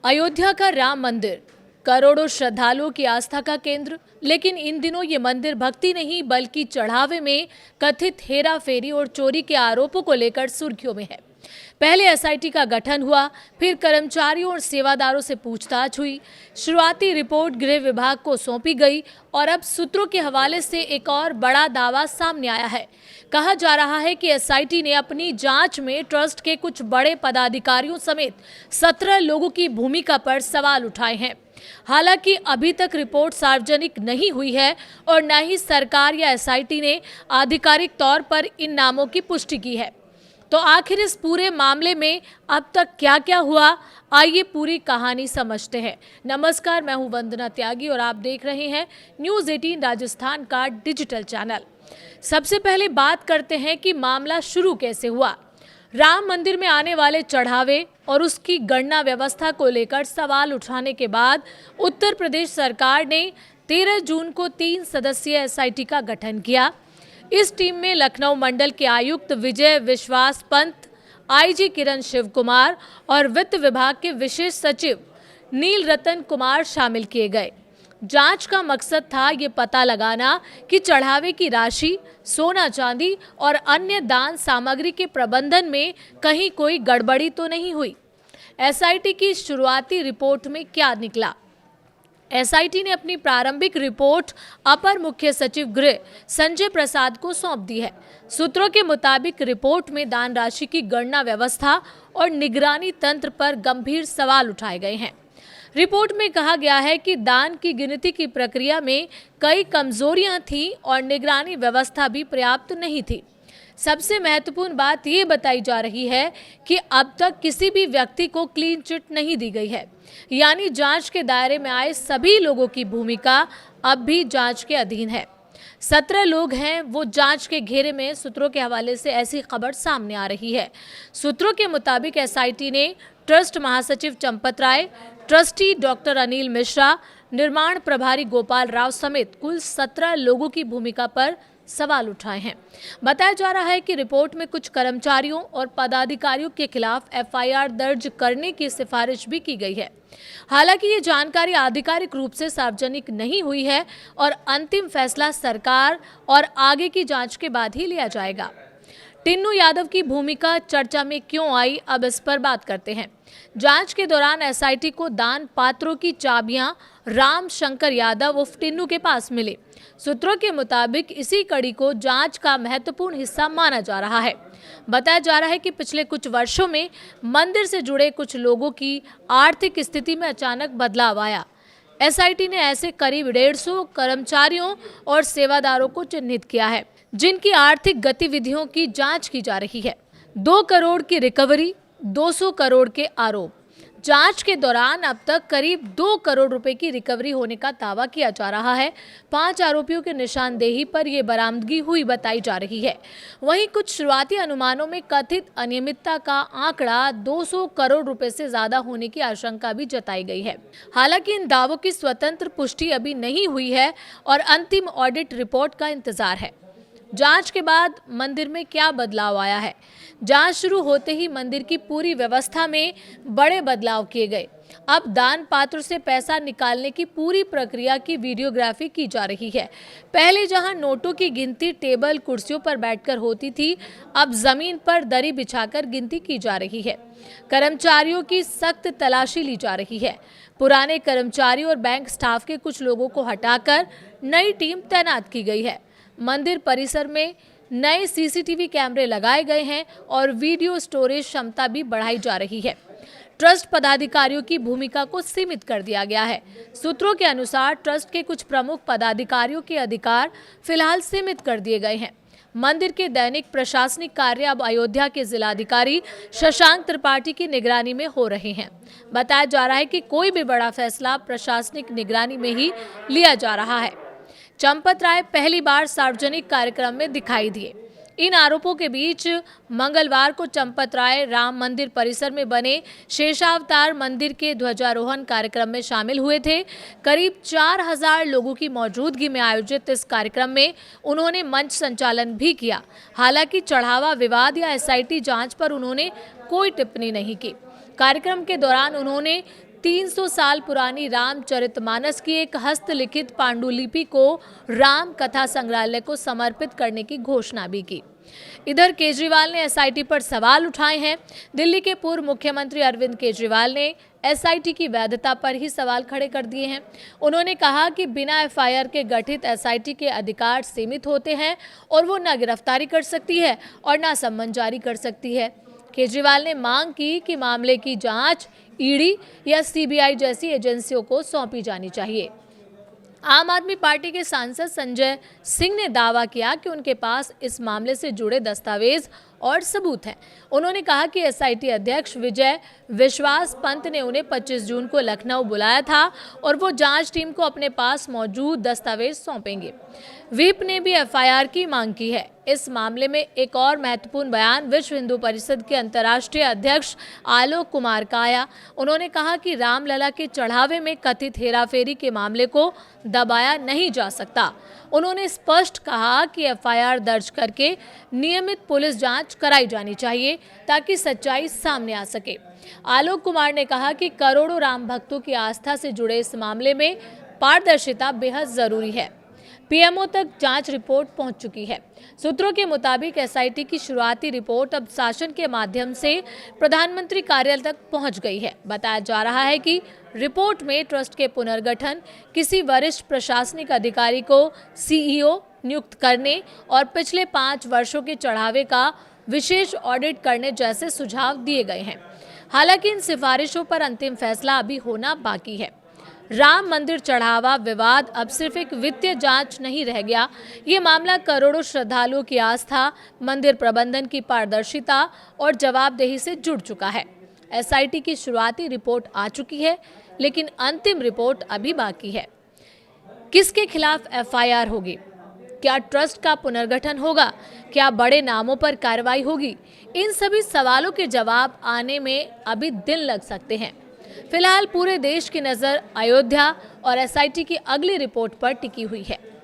अयोध्या का राम मंदिर करोड़ों श्रद्धालुओं की आस्था का केंद्र, लेकिन इन दिनों ये मंदिर भक्ति नहीं बल्कि चढ़ावे में कथित हेरा फेरी और चोरी के आरोपों को लेकर सुर्खियों में है। पहले एसआईटी का गठन हुआ, फिर कर्मचारियों और सेवादारों से पूछताछ हुई, शुरुआती रिपोर्ट गृह विभाग को सौंपी गई और अब सूत्रों के हवाले से एक और बड़ा दावा सामने आया है। कहा जा रहा है कि एसआईटी ने अपनी जांच में ट्रस्ट के कुछ बड़े पदाधिकारियों समेत 17 लोगों की भूमिका पर सवाल उठाए हैं। हालांकि अभी तक रिपोर्ट सार्वजनिक नहीं हुई है और न ही सरकार या एसआईटी ने आधिकारिक तौर पर इन नामों की पुष्टि की है। तो आखिर इस पूरे मामले में अब तक क्या क्या हुआ, आइए पूरी कहानी समझते हैं। नमस्कार, मैं हूं वंदना त्यागी और आप देख रहे हैं न्यूज़ 18 राजस्थान का डिजिटल चैनल। सबसे पहले बात करते हैं कि मामला शुरू कैसे हुआ। राम मंदिर में आने वाले चढ़ावे और उसकी गणना व्यवस्था को लेकर सवाल उठाने के बाद उत्तर प्रदेश सरकार ने 13 जून को 3 सदस्यीय एसआईटी का गठन किया। इस टीम में लखनऊ मंडल के आयुक्त विजय विश्वास पंत, आईजी किरण शिव कुमार और वित्त विभाग के विशेष सचिव नील रतन कुमार शामिल किए गए। जांच का मकसद था ये पता लगाना कि चढ़ावे की राशि, सोना चांदी और अन्य दान सामग्री के प्रबंधन में कहीं कोई गड़बड़ी तो नहीं हुई। एसआईटी की शुरुआती रिपोर्ट में क्या निकला? एसआईटी ने अपनी प्रारंभिक रिपोर्ट अपर मुख्य सचिव गृह संजय प्रसाद को सौंप दी है। सूत्रों के मुताबिक रिपोर्ट में दान राशि की गणना व्यवस्था और निगरानी तंत्र पर गंभीर सवाल उठाए गए हैं। रिपोर्ट में कहा गया है कि दान की गिनती की प्रक्रिया में कई कमजोरियां थीं और निगरानी व्यवस्था भी पर्याप्त नहीं थी। सबसे महत्वपूर्ण बात ये बताई जा रही है कि अब तक किसी भी व्यक्ति को क्लीन चिट नहीं दी गई है, यानी जांच के दायरे में आए सभी लोगों की भूमिका अब भी जांच के अधीन है। 17 लोग हैं वो जांच के घेरे में। सूत्रों के हवाले से ऐसी खबर सामने आ रही है। सूत्रों के मुताबिक एसआईटी ने ट्रस्ट महासचिव चंपत राय, ट्रस्टी डॉक्टर अनिल मिश्रा, निर्माण प्रभारी गोपाल राव समेत कुल 17 लोगों की भूमिका पर सवाल उठाए हैं। बताया जा रहा है कि रिपोर्ट में कुछ कर्मचारियों और पदाधिकारियों के खिलाफ एफआईआर दर्ज करने की सिफारिश भी की गई है। हालांकि ये जानकारी आधिकारिक रूप से सार्वजनिक नहीं हुई है और अंतिम फैसला सरकार और आगे की जांच के बाद ही लिया जाएगा। टिन्नू यादव की भूमिका चर्चा में क्यों आई, अब इस पर बात करते हैं। जांच के दौरान एसआईटी को दान पात्रों की चाबियां राम शंकर यादव उर्फ टिन्नू के पास मिली। सूत्रों के मुताबिक इसी कड़ी को जांच का महत्वपूर्ण हिस्सा माना जा रहा है। बताया जा रहा है कि पिछले कुछ वर्षों में मंदिर से जुड़े कुछ लोगों की आर्थिक स्थिति में अचानक बदलाव आया। एसआईटी ने ऐसे करीब 150 कर्मचारियों और सेवादारों को चिन्हित किया है, जिनकी आर्थिक गतिविधियों की जांच की जा रही है। 2 करोड़ की रिकवरी, 200 करोड़ के आरोप। जांच के दौरान अब तक करीब 2 करोड़ रुपए की रिकवरी होने का दावा किया जा रहा है। 5 आरोपियों के निशानदेही पर यह बरामदगी हुई बताई जा रही है। वहीं कुछ शुरुआती अनुमानों में कथित अनियमितता का आंकड़ा 200 करोड़ रुपए से ज्यादा होने की आशंका भी जताई गई है। हालांकि इन दावों की स्वतंत्र पुष्टि अभी नहीं हुई है और अंतिम ऑडिट रिपोर्ट का इंतजार है। जांच के बाद मंदिर में क्या बदलाव आया है? जांच शुरू होते ही मंदिर की पूरी व्यवस्था में बड़े बदलाव किए गए। अब दान पात्र से पैसा निकालने की पूरी प्रक्रिया की वीडियोग्राफी की जा रही है। पहले जहां नोटों की गिनती टेबल कुर्सियों पर बैठकर होती थी, अब जमीन पर दरी बिछाकर गिनती की जा रही है। कर्मचारियों की सख्त तलाशी ली जा रही है। पुराने कर्मचारियों और बैंक स्टाफ के कुछ लोगों को हटाकर नई टीम तैनात की गई है। मंदिर परिसर में नए सीसीटीवी कैमरे लगाए गए हैं और वीडियो स्टोरेज क्षमता भी बढ़ाई जा रही है। ट्रस्ट पदाधिकारियों की भूमिका को सीमित कर दिया गया है। सूत्रों के अनुसार ट्रस्ट के कुछ प्रमुख पदाधिकारियों के अधिकार फिलहाल सीमित कर दिए गए हैं। मंदिर के दैनिक प्रशासनिक कार्य अब अयोध्या के जिलाधिकारी शशांक त्रिपाठी की निगरानी में हो रहे हैं। बताया जा रहा है कि कोई भी बड़ा फैसला प्रशासनिक निगरानी में ही लिया जा रहा है। चंपत राय पहली बार सार्वजनिक कार्यक्रम में दिखाई दिए। इन आरोपों के बीच मंगलवार को चंपत राय राम मंदिर परिसर में बने शेषावतार मंदिर के ध्वजारोहण कार्यक्रम में शामिल हुए थे। करीब 4000 लोगों की मौजूदगी में आयोजित इस कार्यक्रम में उन्होंने मंच संचालन भी किया। हालांकि चढ़ावा विवाद या एसआईटी जांच पर उन्होंने कोई टिप्पणी नहीं की। कार्यक्रम के दौरान उन्होंने 300 साल पुरानी रामचरितमानस की एक हस्तलिखित पांडुलिपि को राम कथा संग्रहालय को समर्पित करने की घोषणा भी की। इधर केजरीवाल ने एसआईटी पर सवाल उठाए हैं। दिल्ली के पूर्व मुख्यमंत्री अरविंद केजरीवाल ने एसआईटी की वैधता पर ही सवाल खड़े कर दिए हैं। उन्होंने कहा कि बिना एफआईआर के गठित एसआईटी के अधिकार सीमित होते हैं और वो न गिरफ्तारी कर सकती है और न सम्मन जारी कर सकती है। केजरीवाल ने मांग की कि मामले की जांच ईडी या सीबीआई जैसी एजेंसियों को सौंपी जानी चाहिए। आम आदमी पार्टी के सांसद संजय सिंह ने दावा किया कि उनके पास इस मामले से जुड़े दस्तावेज और सबूत हैं। उन्होंने कहा कि एसआईटी अध्यक्ष विजय विश्वास पंत ने उन्हें 25 जून को लखनऊ बुलाया था और वो जांच टीम को अपने पास मौजूद दस्तावेज सौंपेंगे। व्हिप ने भी एफआईआर की मांग की है। इस मामले में एक और महत्वपूर्ण बयान विश्व हिंदू परिषद के अंतर्राष्ट्रीय अध्यक्ष आलोक कुमार का आया। उन्होंने कहा कि रामलला के चढ़ावे में कथित हेराफेरी के मामले को दबाया नहीं जा सकता। उन्होंने स्पष्ट कहा कि एफआईआर दर्ज करके नियमित पुलिस जांच कराई जानी चाहिए ताकि सच्चाई सामने आ सके। आलोक कुमार ने कहा कि करोड़ों राम भक्तों की आस्था से जुड़े इस मामले में पारदर्शिता बेहद जरूरी है। पीएमओ तक जांच रिपोर्ट पहुंच चुकी है। सूत्रों के मुताबिक एसआईटी की शुरुआती रिपोर्ट अब शासन के माध्यम से प्रधानमंत्री कार्यालय तक पहुंच गई है। बताया जा रहा है कि रिपोर्ट में ट्रस्ट के पुनर्गठन, किसी वरिष्ठ प्रशासनिक अधिकारी को सीईओ नियुक्त करने और पिछले 5 वर्षों के चढ़ावे का विशेष ऑडिट करने जैसे सुझाव दिए गए हैं। हालांकि इन सिफारिशों पर अंतिम फैसला अभी होना बाकी है। राम मंदिर चढ़ावा विवाद अब सिर्फ एक वित्तीय जांच नहीं रह गया। ये मामला करोड़ों श्रद्धालुओं की आस्था, मंदिर प्रबंधन की पारदर्शिता और जवाबदेही से जुड़ चुका है। एसआईटी की शुरुआती रिपोर्ट आ चुकी है, लेकिन अंतिम रिपोर्ट अभी बाकी है। किसके खिलाफ एफआईआर होगी? क्या ट्रस्ट का पुनर्गठन होगा? क्या बड़े नामों पर कार्रवाई होगी? इन सभी सवालों के जवाब आने में अभी दिन लग सकते हैं। फिलहाल पूरे देश की नज़र अयोध्या और एसआईटी की अगली रिपोर्ट पर टिकी हुई है।